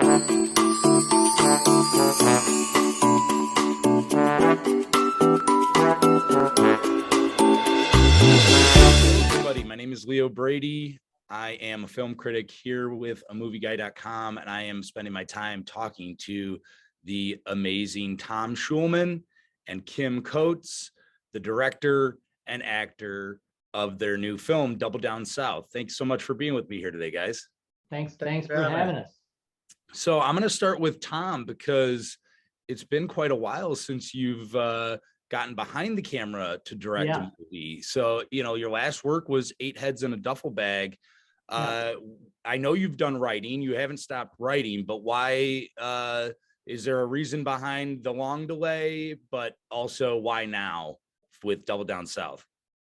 Everybody, my name is Leo Brady. I am a film critic here with AMovieGuy.com, and I am spending my time talking to the amazing Tom Schulman and Kim Coates, the director and actor of their new film, Double Down South. Thanks so much for being with me here today, guys. Thanks for having us. So I'm going to start with Tom because it's been quite a while since you've gotten behind the camera to direct a movie. So, you know, your last work was 8 Heads in a Duffel Bag. I know you've done writing. You haven't stopped writing, but why? Is there a reason behind the long delay, but also why now with Double Down South?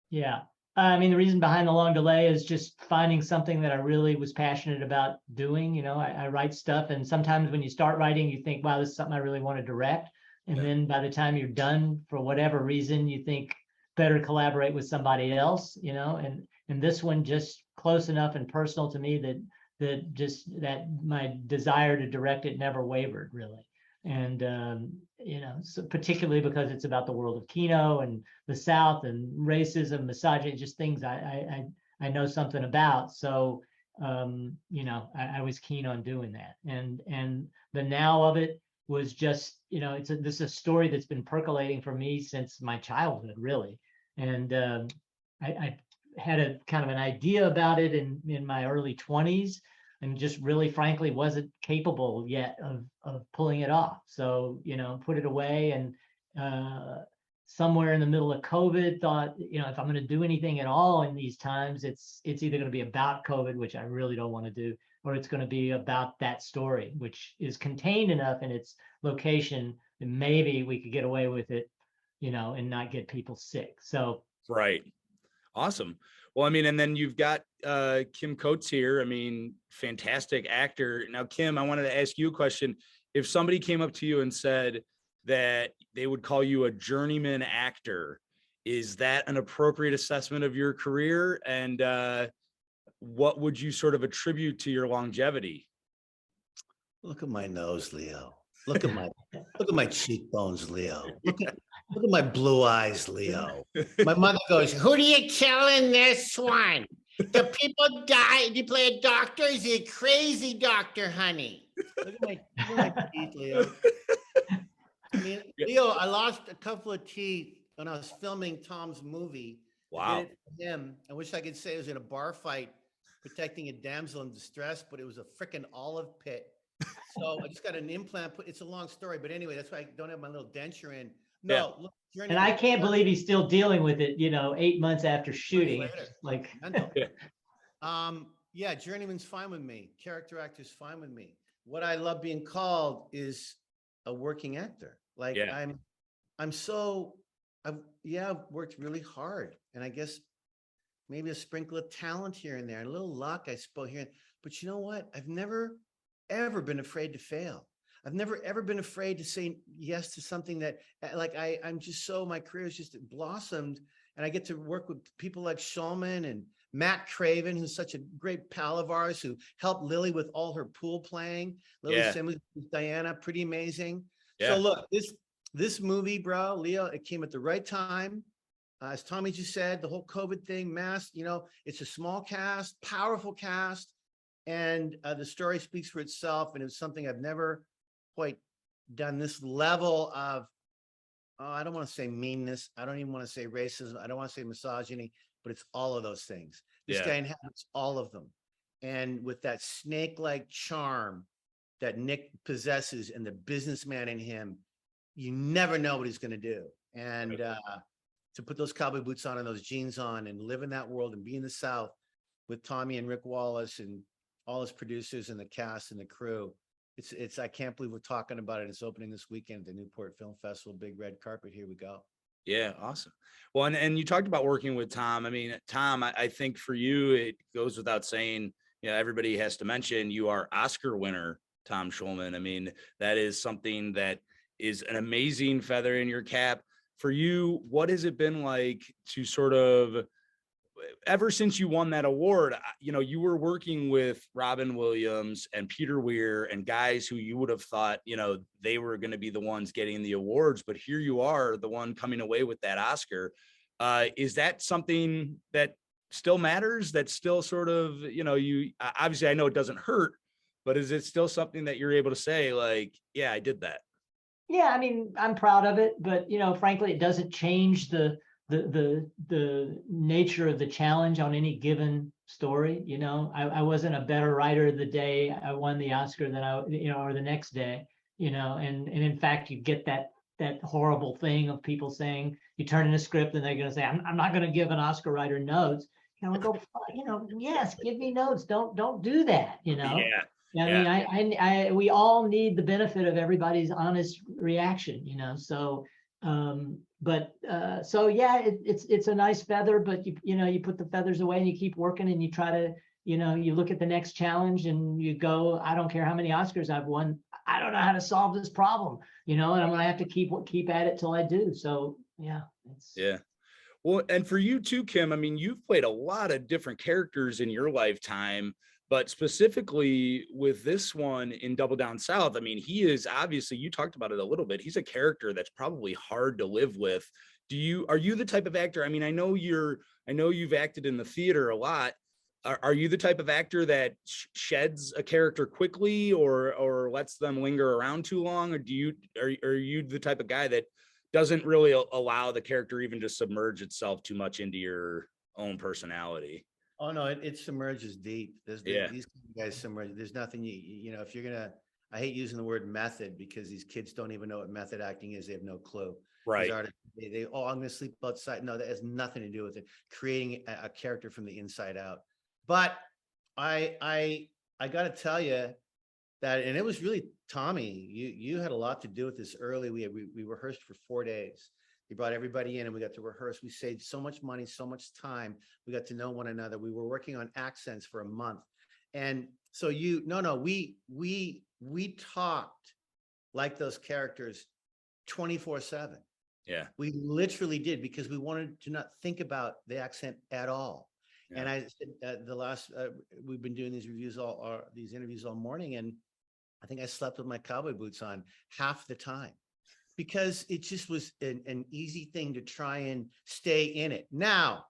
Yeah. I mean, the reason behind the long delay is just finding something that I really was passionate about doing. You know, I write stuff, and sometimes when you start writing, you think, wow, this is something I really want to direct. And then by the time you're done, for whatever reason, you think better collaborate with somebody else, you know, and this one just close enough and personal to me that my desire to direct it never wavered, really. And you know, so particularly because it's about the world of keno and the South and racism, misogyny, just things I know something about. So you know, I was keen on doing that. And the now of it was just, you know, this is a story that's been percolating for me since my childhood, really. And I had a kind of an idea about it in my early 20s, and just really frankly wasn't capable yet of pulling it off. So, you know, put it away, and somewhere in the middle of COVID thought, you know, if I'm going to do anything at all in these times, it's either going to be about COVID, which I really don't want to do, or it's going to be about that story, which is contained enough in its location that maybe we could get away with it, you know, and not get people sick. So right. Awesome. Well, I mean, and then you've got Kim Coates here. I mean, fantastic actor. Now, Kim, I wanted to ask you a question. If somebody came up to you and said that they would call you a journeyman actor, is that an appropriate assessment of your career? And what would you sort of attribute to your longevity? Look at my nose, Leo. Look at my cheekbones, Leo. Look at my blue eyes, Leo. My mother goes, "Who do you kill in this one? Do people die? Do you play a doctor? Is he a crazy doctor, honey?" Look at my teeth, Leo. I mean, Leo, I lost a couple of teeth when I was filming Tom's movie. Wow. I did it for him. I wish I could say it was in a bar fight protecting a damsel in distress, but it was a freaking olive pit. So I just got an implant put. It's a long story, but anyway, that's why I don't have my little denture in. No, look, and I can't believe he's still dealing with it, you know, 8 months after shooting. Like, yeah, journeyman's fine with me. Character actor's fine with me. What I love being called is a working actor. Like I've worked really hard, and I guess maybe a sprinkle of talent here and there, and a little luck, I suppose, here. But you know what? I've never ever been afraid to fail. I've never ever been afraid to say yes to something that, like, I'm just so, my career has just blossomed, and I get to work with people like Schulman and Matt Craven, who's such a great pal of ours, who helped Lily with all her pool playing. Lily Simmons, Diana, pretty amazing. So look, this movie, bro, Leo, it came at the right time. As Tommy just said, the whole COVID thing, mask, you know, it's a small cast, powerful cast. And the story speaks for itself, and it's something I've never quite done. This level of, I don't want to say meanness, I don't even want to say racism, I don't want to say misogyny, but it's all of those things. This guy inhabits all of them, and with that snake-like charm that Nick possesses and the businessman in him, you never know what he's going to do. And to put those cowboy boots on and those jeans on and live in that world and be in the South with Tommy and Rick Wallace and all his producers and the cast and the crew. It's I can't believe we're talking about it. It's opening this weekend at the Newport Film Festival, big red carpet. Here we go. Yeah, awesome. Well, and you talked about working with Tom. I mean, Tom, I think for you, it goes without saying, you know, everybody has to mention you are Oscar winner, Tom Schulman. I mean, that is something that is an amazing feather in your cap. For you, what has it been like to sort of ever since you won that award, you know, you were working with Robin Williams and Peter Weir and guys who you would have thought, you know, they were going to be the ones getting the awards, but here you are, the one coming away with that Oscar. Is that something that still matters? That still sort of, you know, you obviously, I know it doesn't hurt, but is it still something that you're able to say like, yeah, I did that? Yeah, I mean, I'm proud of it, but you know, frankly, it doesn't change the nature of the challenge on any given story. You know, I wasn't a better writer the day I won the Oscar than or the next day, you know, and in fact, you get that horrible thing of people saying, you turn in a script and they're going to say, I'm not going to give an Oscar writer notes. You know, go, you know, yes, give me notes. Don't do that, you know. Yeah. I mean, we all need the benefit of everybody's honest reaction, you know. So, so yeah, it's a nice feather, but you know, you put the feathers away and you keep working and you try to, you know, you look at the next challenge and you go, I don't care how many Oscars I've won, I don't know how to solve this problem, you know, and I'm gonna have to keep at it till I do. So yeah, yeah. Well, and for you too, Kim, I mean, you've played a lot of different characters in your lifetime, but specifically with this one in Double Down South, I mean, he is obviously, you talked about it a little bit, he's a character that's probably hard to live with. Are you the type of actor? I mean, I know you've acted in the theater a lot. Are you the type of actor that sheds a character quickly or lets them linger around too long? Or are you the type of guy that doesn't really allow the character even to submerge itself too much into your own personality? Oh no, it submerges deep. These guys submerge. There's nothing you know, if you're gonna, I hate using the word method because these kids don't even know what method acting is. They have no clue. Right. Oh, I'm gonna sleep outside. No, that has nothing to do with it. Creating a character from the inside out. But I gotta tell you that, and it was really Tommy, you had a lot to do with this early. We rehearsed for 4 days. He brought everybody in and we got to rehearse. We saved so much money, so much time. We got to know one another. We were working on accents for a month. And so we talked like those characters 24/7. Yeah. We literally did, because we wanted to not think about the accent at all. Yeah. And I said we've been doing these reviews these interviews all morning, and I think I slept with my cowboy boots on half the time, because it just was an easy thing to try and stay in it. Now,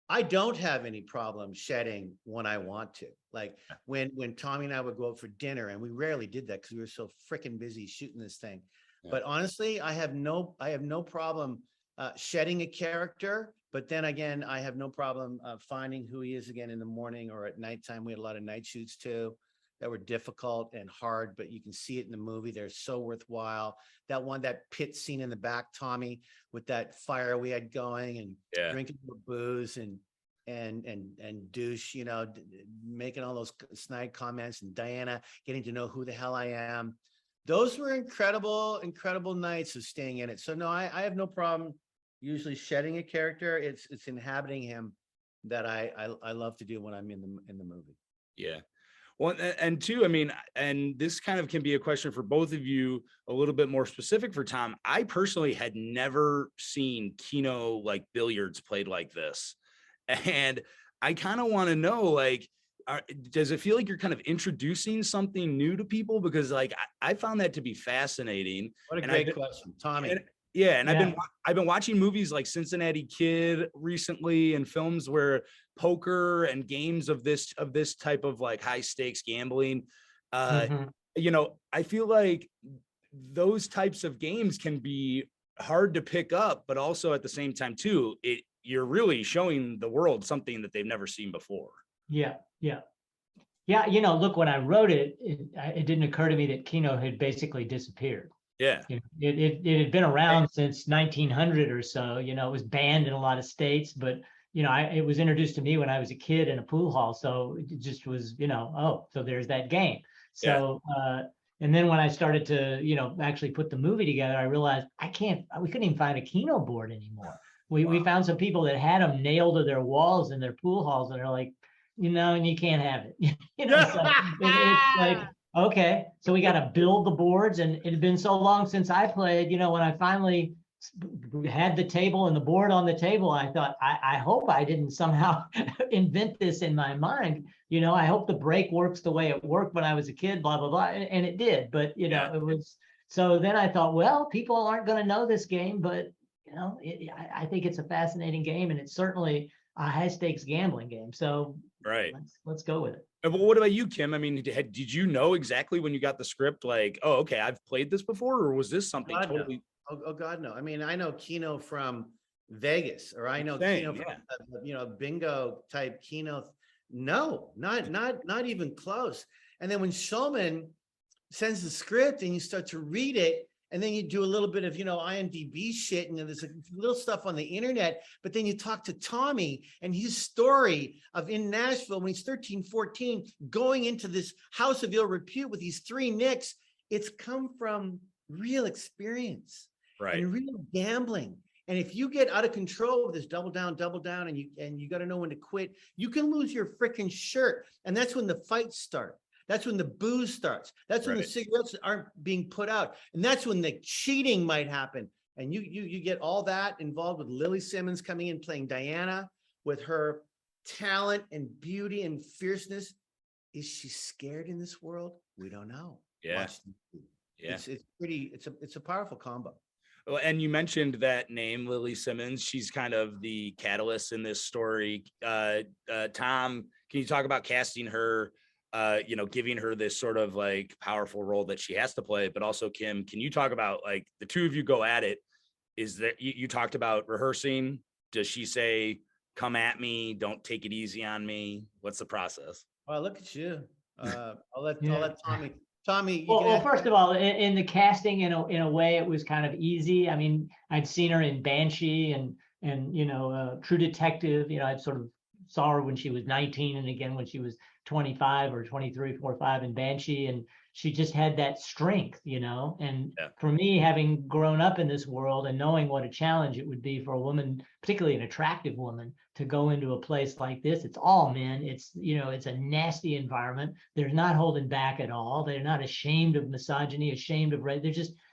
I don't have any problem shedding when I want to. Like when Tommy and I would go out for dinner, and we rarely did that because we were so freaking busy shooting this thing. Yeah. But honestly, I have no problem shedding a character. But then again, I have no problem finding who he is again in the morning or at nighttime. We had a lot of night shoots too that were difficult and hard, but you can see it in the movie. They're so worthwhile. That pit scene in the back, Tommy, with that fire we had going and drinking the booze and douche, you know, making all those snide comments, and Diana getting to know who the hell I am. Those were incredible nights of staying in it. So no, I have no problem usually shedding a character. It's inhabiting him that I love to do when I'm in the movie. Yeah. Well, and two, I mean, and this kind of can be a question for both of you, a little bit more specific for Tom. I personally had never seen keno, like billiards, played like this. And I kind of want to know, like, does it feel like you're kind of introducing something new to people? Because like, I found that to be fascinating. What a great question, Tommy. I've been watching movies like Cincinnati Kid recently, and films where poker and games of this type of like high stakes gambling, you know, I feel like those types of games can be hard to pick up, but also at the same time too, you're really showing the world something that they've never seen before. Yeah. You know, look, when I wrote it, it didn't occur to me that keno had basically disappeared. Yeah. You know, it had been around since 1900 or so. You know, it was banned in a lot of states, but you know, it was introduced to me when I was a kid in a pool hall. So it just was, you know, oh, so there's that game. So, and then when I started to, you know, actually put the movie together, I realized we couldn't even find a keno board anymore. We found some people that had them nailed to their walls in their pool halls, and they're like, you know, and you can't have it. You know, so it's like, okay, so we got to build the boards, and it had been so long since I played, you know, when I finally had the table and the board on the table. I thought, I hope I didn't somehow invent this in my mind. I hope the break works the way it worked when I was a kid, blah, blah, blah. And it did. But, it was, so then I thought, well, people aren't going to know this game, but, I think it's a fascinating game, and it's certainly a high stakes gambling game. So right. Let's go with it. But what about you, Kim? I mean, did you know exactly when you got the script, like, oh, okay, I've played this before, or was this something God, totally? No. Oh God, no. I mean, I know Keno from Vegas, or I know Same, Keno from bingo type Keno. No, not even close. And then when Schulman sends the script and you start to read it, and then you do a little bit of, IMDb shit, and there's a little stuff on the internet, but then you talk to Tommy and his story of in Nashville when he's 13, 14, going into this house of ill repute with these 3 nicks. It's come from real experience, right, and real gambling. And if you get out of control with this double down, and you got to know when to quit, you can lose your freaking shirt. And that's when the fights start. That's when the booze starts. That's when the cigarettes aren't being put out. And that's when the cheating might happen. And you get all that involved with Lily Simmons coming in, playing Diana with her talent and beauty and fierceness. Is she scared in this world? We don't know. Yeah. Yeah. It's a powerful combo. Well, and you mentioned that name, Lily Simmons. She's kind of the catalyst in this story. Tom, can you talk about casting her, giving her this sort of like powerful role that she has to play? But also, Kim, can you talk about, like, the two of you go at it? Is that you talked about rehearsing? Does she say, come at me, don't take it easy on me? What's the process? Oh, look at you. I'll let Tommy. Tommy, well, first of all, in the casting, in a way, it was kind of easy. I mean, I'd seen her in Banshee and True Detective. I'd sort of saw her when she was 19, and again when she was 25 or 23, 4, 5 in Banshee, and she just had that strength, and for me, having grown up in this world and knowing what a challenge it would be for a woman, particularly an attractive woman, to go into a place like this. It's all men. It's, it's a nasty environment. They're not holding back at all. They're not ashamed of misogyny, ashamed of rape.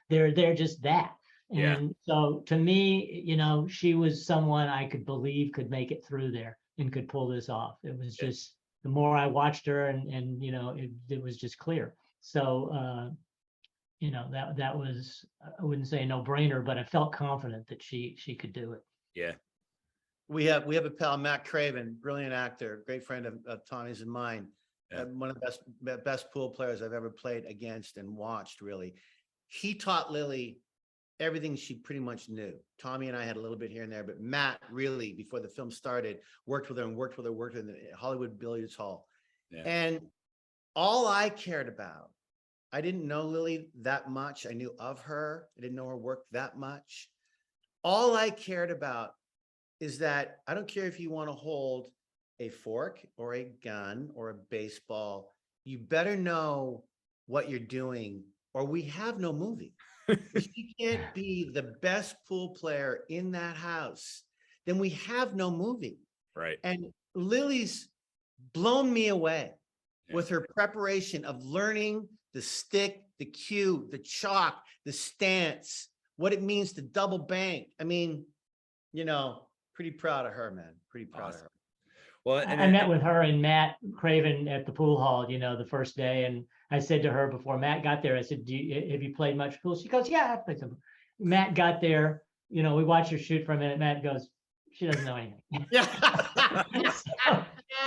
They're just that. And so to me, she was someone I could believe could make it through there and could pull this off. It was just, the more I watched her and it was just clear. So, that was, I wouldn't say a no-brainer, but I felt confident that she could do it. Yeah. We have a pal, Matt Craven, brilliant actor, great friend of Tommy's and mine. One of the best pool players I've ever played against and watched, really. He taught Lily everything she pretty much knew. Tommy and I had a little bit here and there, but Matt really, before the film started, worked with her in the Hollywood Billiards Hall. Yeah. And all I cared about, I didn't know Lily that much. I knew of her. I didn't know her work that much. All I cared about is that I don't care if you want to hold a fork or a gun or a baseball, you better know what you're doing, or we have no movie. If you can't be the best pool player in that house, then we have no movie. Right. And Lily's blown me away with her preparation of learning the stick, the cue, the chalk, the stance, what it means to double bank. I mean, pretty proud of her, man. Pretty proud of her. Well, I met with her and Matt Craven at the pool hall, the first day. And I said to her before Matt got there, I said, have you played much pool? She goes, yeah, I played some. Matt got there, we watched her shoot for a minute. Matt goes, she doesn't know anything.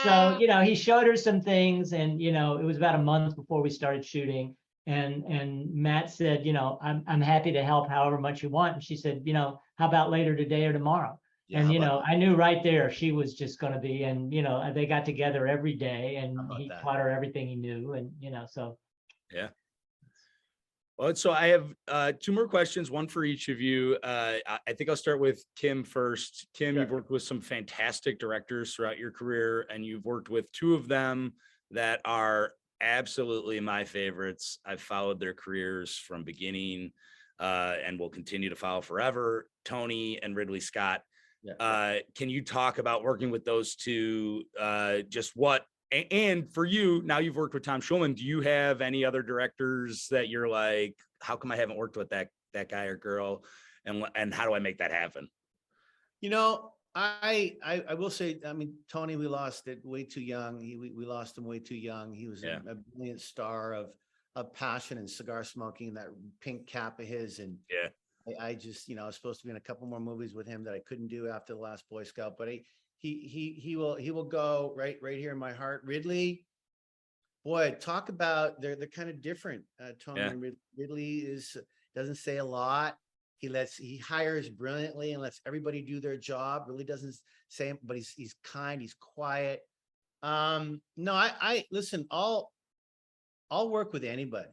so, he showed her some things, and, it was about a month before we started shooting. And Matt said, I'm happy to help however much you want. And she said, how about later today or tomorrow? And, I knew right there she was just going to be, and, they got together every day, and he taught her everything he knew. And, so. Yeah. Well, so I have 2 more questions, one for each of you. I think I'll start with Kim first. Kim, you've worked with some fantastic directors throughout your career, and you've worked with 2 of them that are absolutely my favorites. I've followed their careers from beginning and will continue to follow forever. Tony and Ridley Scott. Can you talk about working with those 2? Just what, and for you, now you've worked with Tom Schulman, do you have any other directors that you're like, how come I haven't worked with that guy or girl? and how do I make that happen? You know, I will say, I mean, Tony, we lost it way too young. We lost him way too young. He was Yeah. a brilliant star of passion and cigar smoking, that pink cap of his. And Yeah. I just, you know, I was supposed to be in a couple more movies with him that I couldn't do after the last Boy Scout, but he will go right here in my heart. Ridley, boy, talk about, they're kind of different. Tony Yeah. and Ridley doesn't say a lot. He hires brilliantly and lets everybody do their job. Really doesn't say, but he's kind, he's quiet. No, I listen, I'll work with anybody.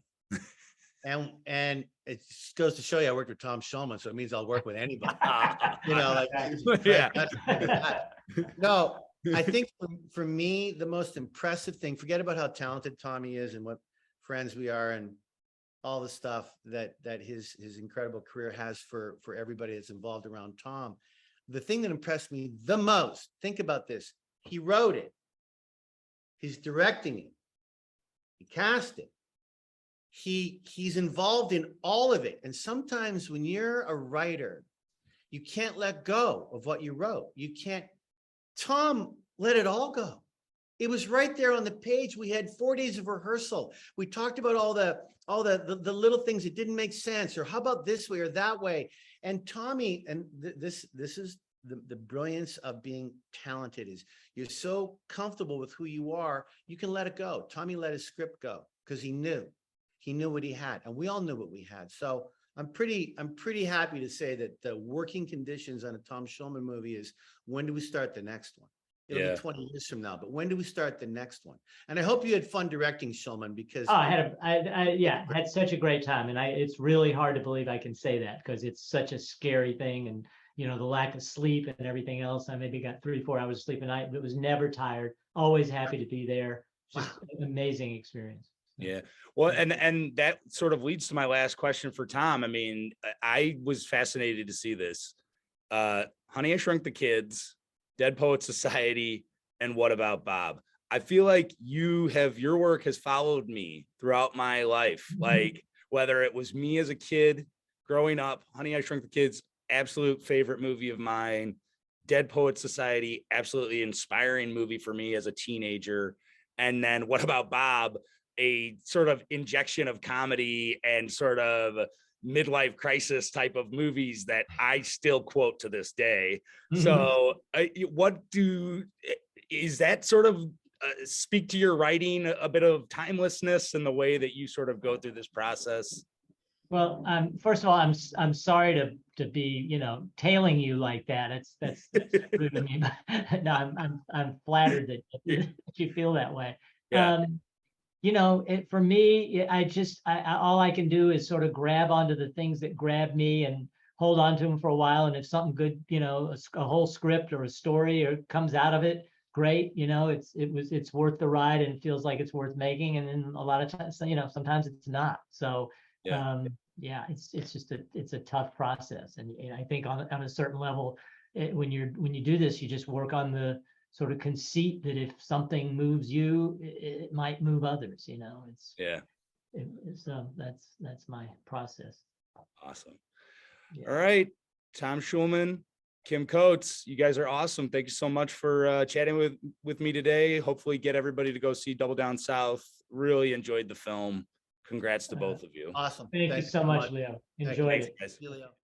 And it just goes to show you I worked with Tom Schulman, so it means I'll work with anybody. You know, like, Yeah. No, I think for me, the most impressive thing, forget about how talented Tommy is and what friends we are and all the stuff that his incredible career has for everybody that's involved around Tom. The thing that impressed me the most, think about this. He wrote it. He's directing it. He cast it. He's involved in all of it. And sometimes when you're a writer, you can't let go of what you wrote. You can't. Tom let it all go. It was right there on the page. We had 4 days of rehearsal. We talked about all the little things that didn't make sense, or how about this way or that way. And Tommy, and this is the brilliance of being talented, is you're so comfortable with who you are, you can let it go. Tommy let his script go because he knew what he had, and we all knew what we had. So I'm pretty happy to say that the working conditions on a Tom Schulman movie is, when do we start the next one? It'll be 20 years from now, but when do we start the next one? And I hope you had fun directing, Schulman, because I had such a great time, and it's really hard to believe I can say that because it's such a scary thing, and you know, the lack of sleep and everything else. I maybe got 3-4 hours of sleep a night, but was never tired. Always happy to be there. Just an amazing experience. Yeah. Well, and that sort of leads to my last question for Tom. I mean, I was fascinated to see this. Honey, I Shrunk the Kids, Dead Poets Society, and What About Bob? I feel like your work has followed me throughout my life. Like, whether it was me as a kid growing up, Honey, I Shrunk the Kids, absolute favorite movie of mine. Dead Poets Society, absolutely inspiring movie for me as a teenager. And then What About Bob? A sort of injection of comedy and sort of midlife crisis type of movies that I still quote to this day. So is that sort of speak to your writing, a bit of timelessness in the way that you sort of go through this process? Well, first of all, I'm sorry to be, you know, tailing you like that. That's rude of me. But no, I'm flattered that you feel that way. Yeah. You know, for me, all I can do is sort of grab onto the things that grab me and hold on to them for a while. And if something good, you know, a whole script or a story or comes out of it, great. You know, it's worth the ride and it feels like it's worth making. And then a lot of times, you know, sometimes it's not. So yeah, it's just it's a tough process. And I think on a certain level, when you do this, you just work on the sort of conceit that if something moves you, it might move others. You know, so that's my process. Awesome. All right, Tom Schulman, Kim Coates, you guys are awesome. Thank you so much for chatting with me today. Hopefully get everybody to go see Double Down South. Really enjoyed the film. Congrats to both of you. Awesome. Thank you so much, Leo. Enjoyed it. Thanks, guys.